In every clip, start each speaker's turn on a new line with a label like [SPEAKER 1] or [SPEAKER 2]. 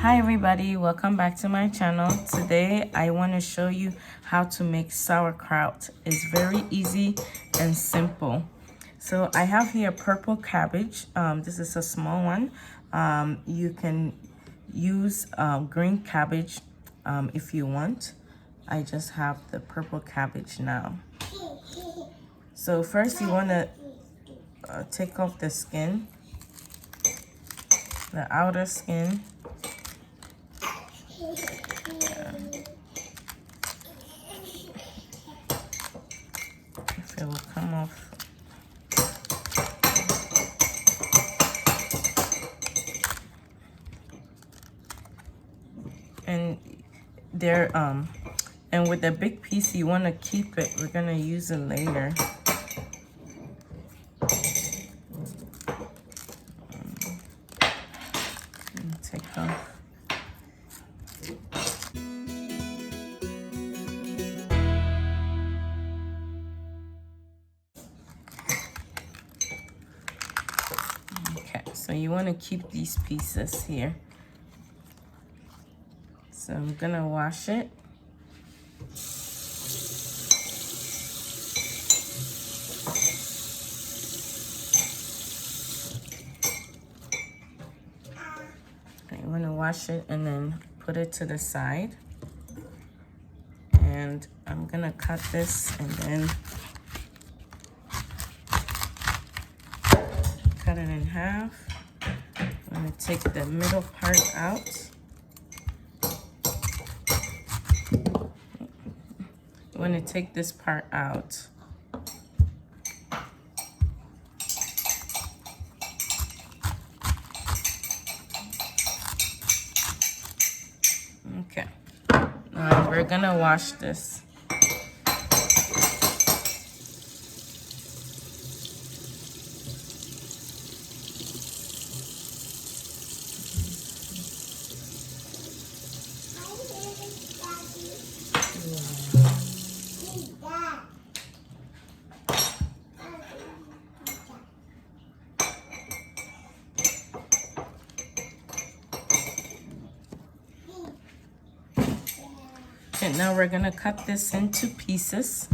[SPEAKER 1] Hi everybody, welcome back to my channel. Today I want to show you how to make sauerkraut. It's very easy and simple. So I have here purple cabbage. This is a small one. You can use green cabbage if you want. I just have the purple cabbage now. So first you want to take off the skin, the outer skin. If it will come off. And there and with the big piece you want to keep it. We're gonna use it later. Take off. Okay, so you want to keep these pieces here. So I'm gonna wash it. You want to wash it and then put it to the side. And I'm gonna cut this and then cut it in half. I'm gonna take the middle part out. You want to take this part out. Okay. Now we're gonna wash this. Okay, now we're gonna cut this into pieces.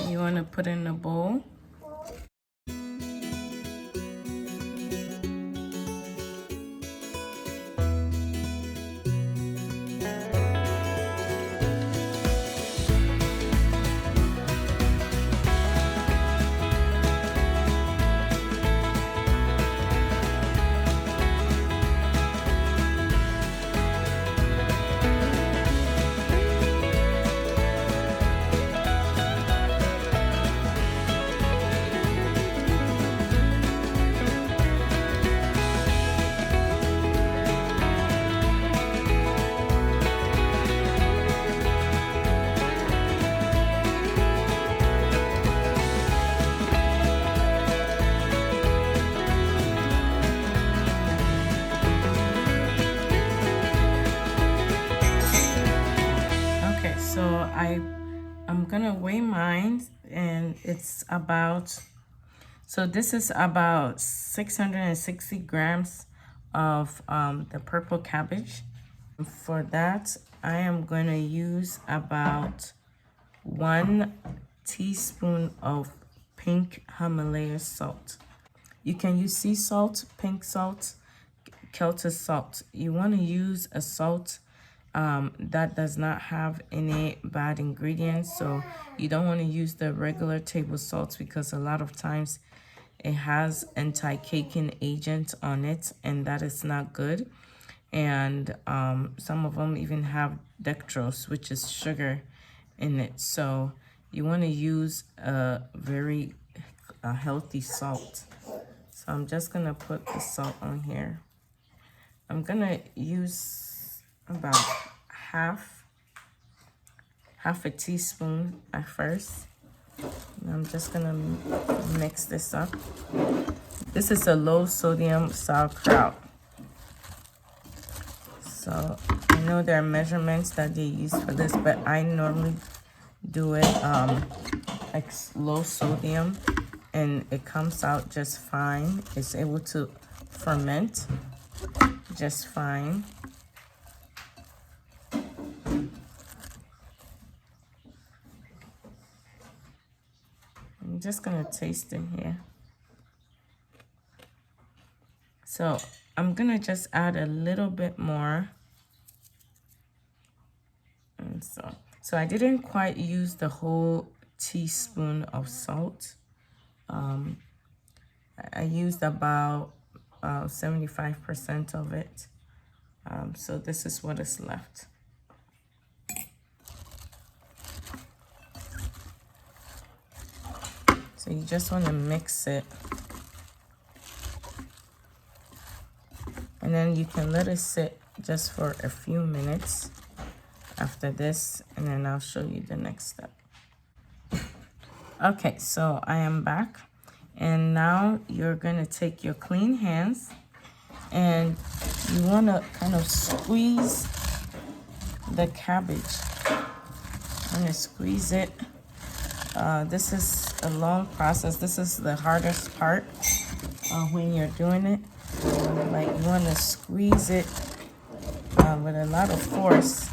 [SPEAKER 1] You want to put in a bowl. So I'm gonna weigh mine, and it's about, so this is about 660 grams of the purple cabbage. For that, I am gonna use about 1 teaspoon of pink Himalaya salt. You can use sea salt, pink salt, Celtic salt. You want to use a salt that does not have any bad ingredients. So you don't want to use the regular table salts because a lot of times it has anti-caking agent on it, and that is not good. And some of them even have dextrose, which is sugar, in it. So you want to use a very healthy salt. So I'm just gonna put the salt on here. I'm gonna use about half a teaspoon at first. And I'm just gonna mix this up. This is a low sodium sauerkraut. So I know there are measurements that they use for this, but I normally do it like low sodium, and it comes out just fine. It's able to ferment just fine. I'm just gonna taste it here. So I'm gonna just add a little bit more. And so I didn't quite use the whole teaspoon of salt. I used about 75% of it. So this is what is left. So you just want to mix it. And then you can let it sit just for a few minutes after this, and then I'll show you the next step. Okay, so I am back. And now you're gonna take your clean hands and you wanna kind of squeeze the cabbage. I'm gonna squeeze it. This is a long process. This is the hardest part when you're doing it. Like you wanna squeeze it with a lot of force.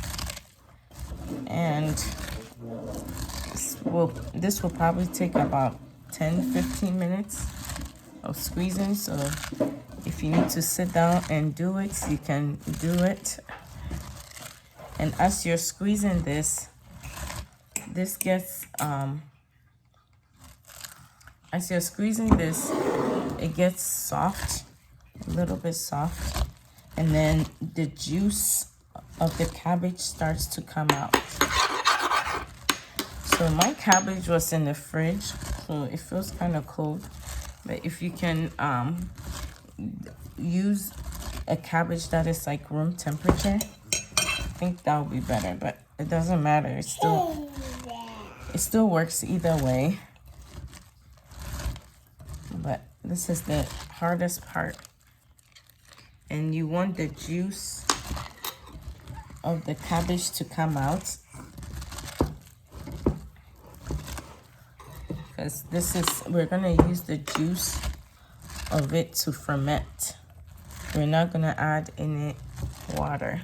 [SPEAKER 1] And this will probably take about 10-15 minutes of squeezing. So if you need to sit down and do it, you can do it. And as you're squeezing this gets as you're squeezing this, it gets soft, a little bit soft, and then the juice of the cabbage starts to come out. So my cabbage was in the fridge, so it feels kind of cold. But if you can use a cabbage that is like room temperature, I think that would be better. But it doesn't matter. It still works either way. But this is the hardest part, and you want the juice of the cabbage to come out. Because we're gonna use the juice of it to ferment. We're not gonna add any water.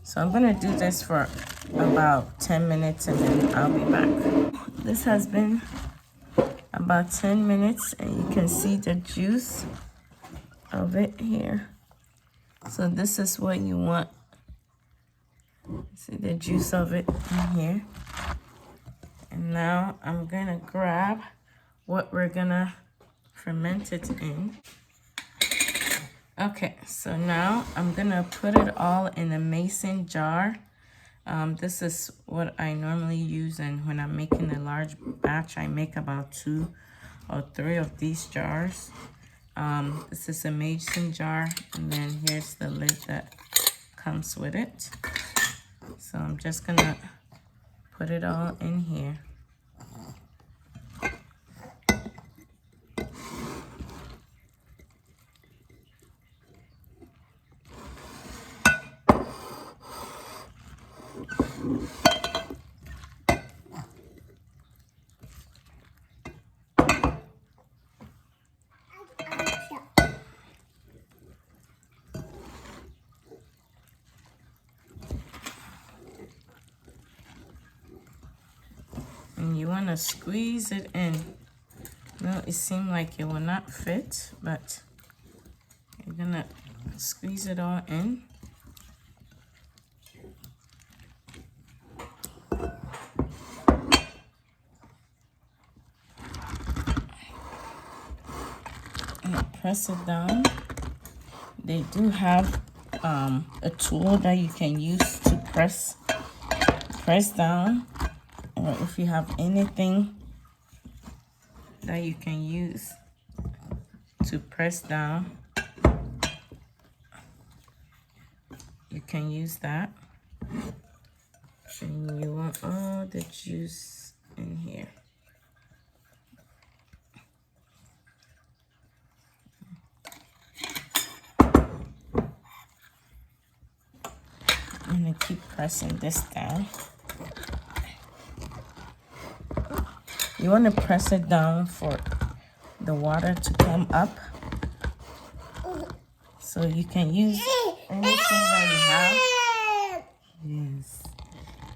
[SPEAKER 1] So I'm gonna do this for about 10 minutes and then I'll be back. This has been about 10 minutes and you can see the juice of it here. So this is what you want. See the juice of it in here. And now I'm gonna grab what we're gonna ferment it in. Okay, so now I'm gonna put it all in a mason jar. This is what I normally use, and when I'm making a large batch, I make about 2 or 3 of these jars. This is a mason jar, and then here's the lid that comes with it. So I'm just gonna put it all in here. And you want to squeeze it in. No, it seemed like it will not fit, but you're gonna squeeze it all in. And press it down. They do have a tool that you can use to press press down, or if you have anything that you can use to press down, you can use that. And you want all the juice in here. I'm gonna keep pressing this down. You want to press it down for the water to come up. So you can use anything that you have. Yes.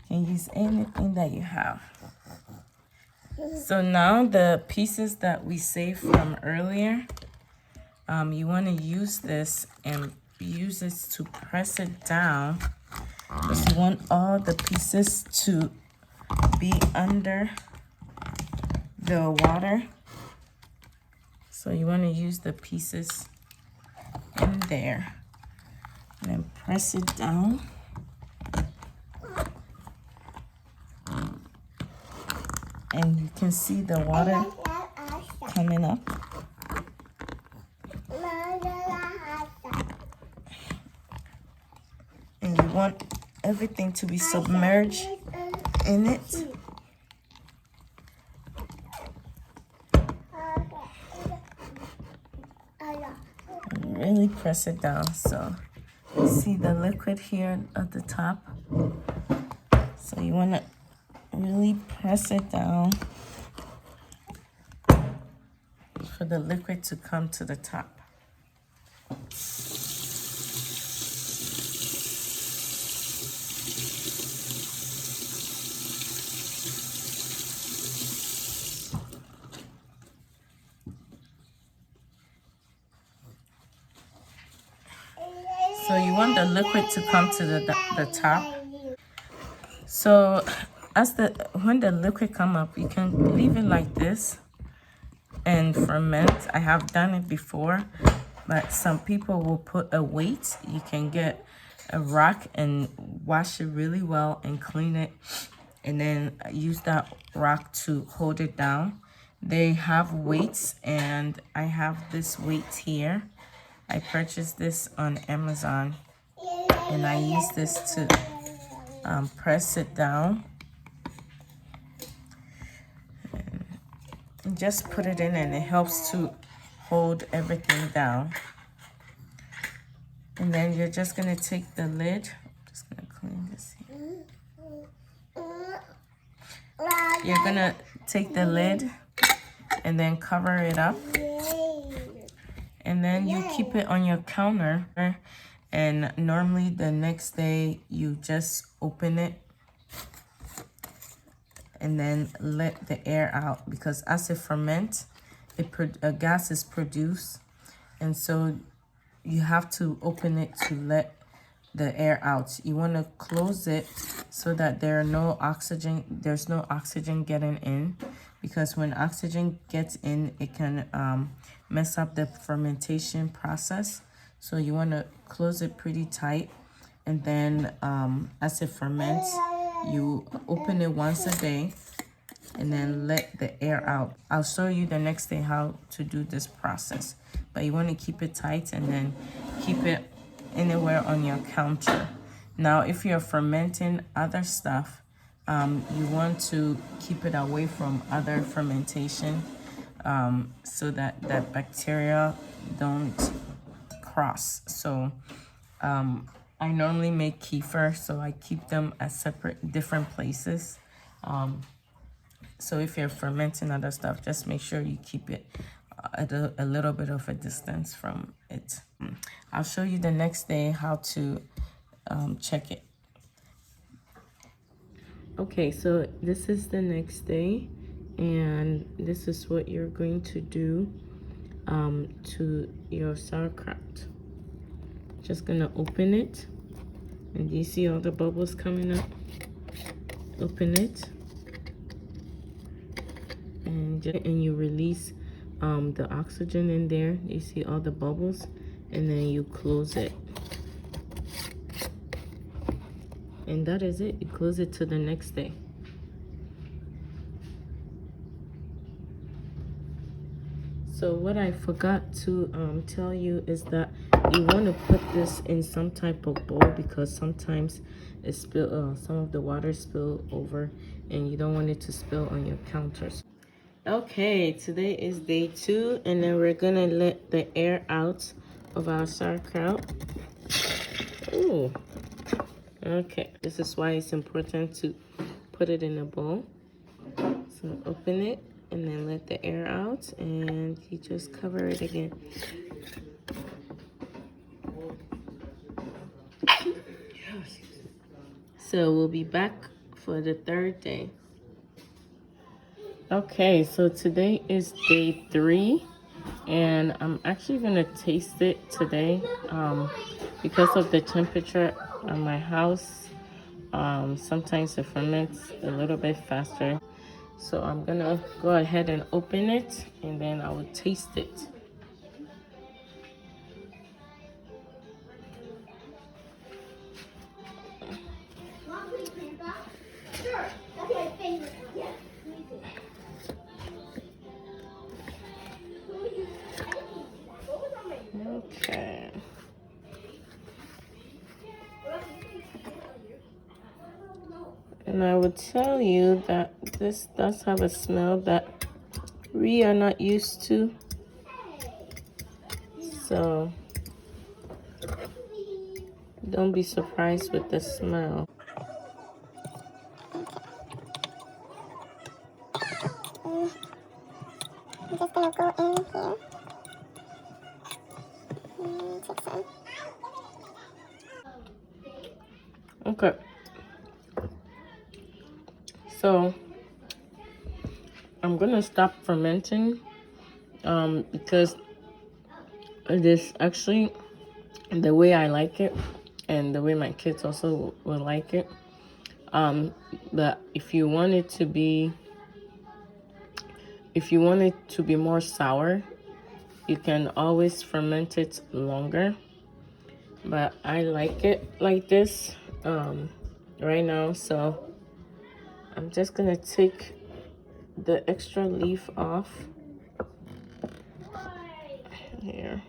[SPEAKER 1] You can use anything that you have. So now the pieces that we saved from earlier, you want to use this and use it to press it down, because you want all the pieces to be under the water. So you want to use the pieces in there and then press it down. And you can see the water coming up. And you want everything to be submerged in it. Really press it down. So you see the liquid here at the top. So you want to really press it down for the liquid to come to the top. So you want the liquid to come to the top. So when the liquid come up, you can leave it like this and ferment. I have done it before, but some people will put a weight. You can get a rock and wash it really well and clean it, and then use that rock to hold it down. They have weights, and I have this weight here. I purchased this on Amazon, and I use this to press it down. And just put it in, and it helps to hold everything down. And then you're just gonna take the lid. I'm just gonna clean this here. You're gonna take the lid and then cover it up. And then you keep it on your counter, and normally the next day you just open it and then let the air out, because as it ferments, a gas is produced, and so you have to open it to let the air out. You want to close it so that there's no oxygen getting in, because when oxygen gets in, it can mess up the fermentation process. So you want to close it pretty tight, and then as it ferments, you open it once a day and then let the air out. I'll show you the next day how to do this process, but you want to keep it tight and then keep it anywhere on your counter. Now, if you're fermenting other stuff, you want to keep it away from other fermentation, so that bacteria don't cross. So I normally make kefir, so I keep them at different places. So if you're fermenting other stuff, just make sure you keep it at a little bit of a distance from it. I'll show you the next day how to check it. Okay, so this is the next day, and this is what you're going to do to your sauerkraut. Just gonna open it, and do you see all the bubbles coming up? Open it, and you release the oxygen in there. You see all the bubbles, and then you close it. And that is it. You close it to the next day. So what I forgot to tell you is that you want to put this in some type of bowl, because sometimes it some of the water spill over, and you don't want it to spill on your counters. Okay, today is day 2, and then we're gonna let the air out of our sauerkraut. Ooh. Okay, this is why it's important to put it in a bowl. So open it and then let the air out, and you just cover it again. So we'll be back for the 3rd day. Okay, so today is day 3, and I'm actually gonna taste it today because of the temperature of my house. Sometimes it ferments a little bit faster. So I'm gonna go ahead and open it, and then I will taste it. Okay. And I would tell you that this does have a smell that we are not used to. So don't be surprised with the smell. I'm just gonna go in here and take some. Okay. So I'm gonna stop fermenting because it is actually the way I like it, and the way my kids also will like it. But if you want it to be more sour, you can always ferment it longer. But I like it like this right now, so I'm just gonna take the extra leaf off here.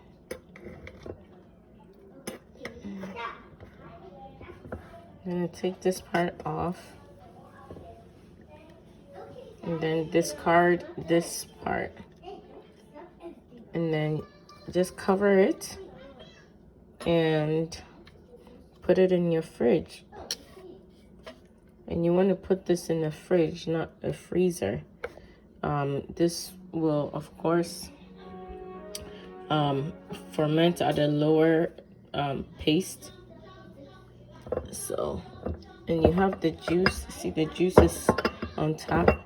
[SPEAKER 1] I'm gonna take this part off, and then discard this part, and then just cover it and put it in your fridge. And you want to put this in the fridge, not a freezer. This will, of course, ferment at a lower pace. So, and you have the juice. See, the juice is on top.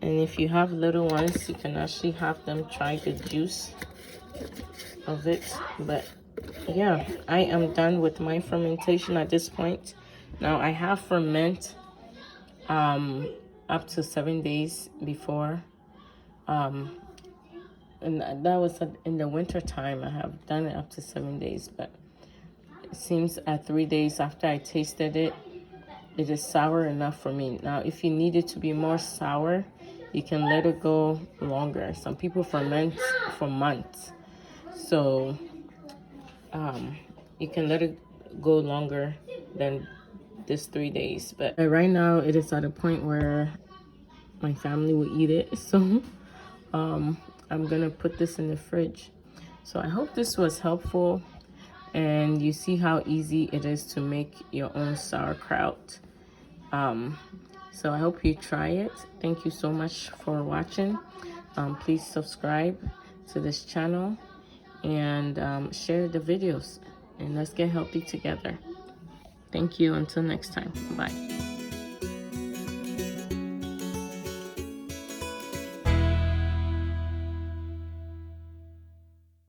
[SPEAKER 1] And if you have little ones, you can actually have them try the juice of it. But yeah, I am done with my fermentation at this point. Now I have ferment up to 7 days before, and that was in the winter time. I have done it up to 7 days, but it seems at 3 days after I tasted it, it is sour enough for me. Now if you need it to be more sour, you can let it go longer. Some people ferment for months, so you can let it go longer than this 3 days. But right now it is at a point where my family will eat it, so I'm gonna put this in the fridge. So I hope this was helpful, and you see how easy it is to make your own sauerkraut. So I hope you try it. Thank you so much for watching. Please subscribe to this channel, and share the videos, and let's get healthy together. Thank you. Until next time. Bye.